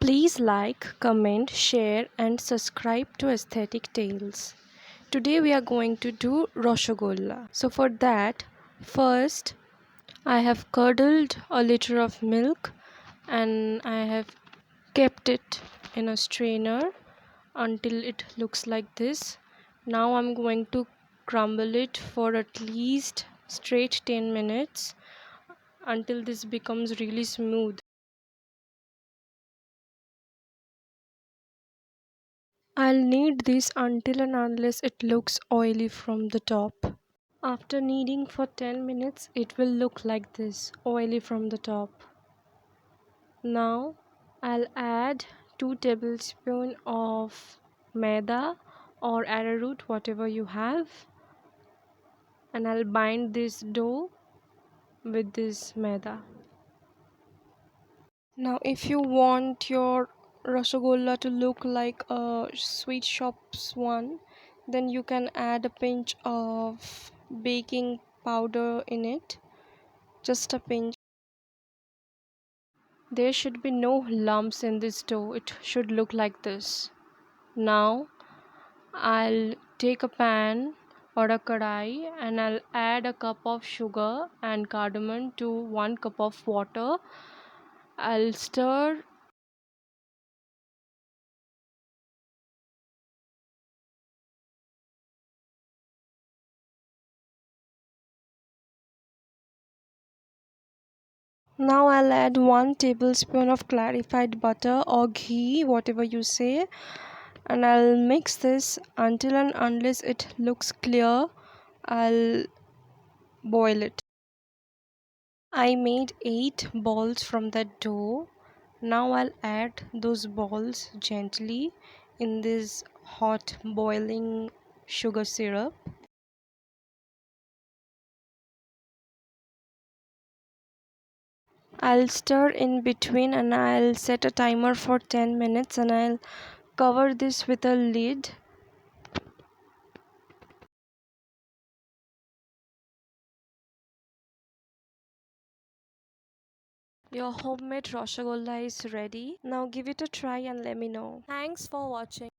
Please like, comment, share, and subscribe to Aesthetic Tales. Today we are going to do Rosogolla. So for that, first I have curdled a liter of milk and I have kept it in a strainer until it looks like this. Now I'm going to crumble it for at least straight 10 minutes until this becomes really smooth. I'll knead this until and unless it looks oily from the top. After kneading for 10 minutes, it will look like this, oily from the top. Now, I'll add 2 tablespoons of maida or arrowroot, whatever you have, and I'll bind this dough with this maida. Now, if you want your Rosogolla to look like a sweet shop's one, then you can add a pinch of baking powder in it, just a pinch. There should be no lumps in this dough, it should look like this. Now, I'll take a pan or a kadai and I'll add a cup of sugar and cardamom to 1 cup of water. I'll stir. Now I'll add 1 tablespoon of clarified butter or ghee, whatever you say, and I'll mix this until and unless it looks clear. I'll boil it. I made 8 balls from that dough. Now I'll add those balls gently in this hot boiling sugar syrup. I'll stir in between and I'll set a timer for 10 minutes and I'll cover this with a lid. Your homemade Rosogolla is ready. Now give it a try and let me know. Thanks for watching.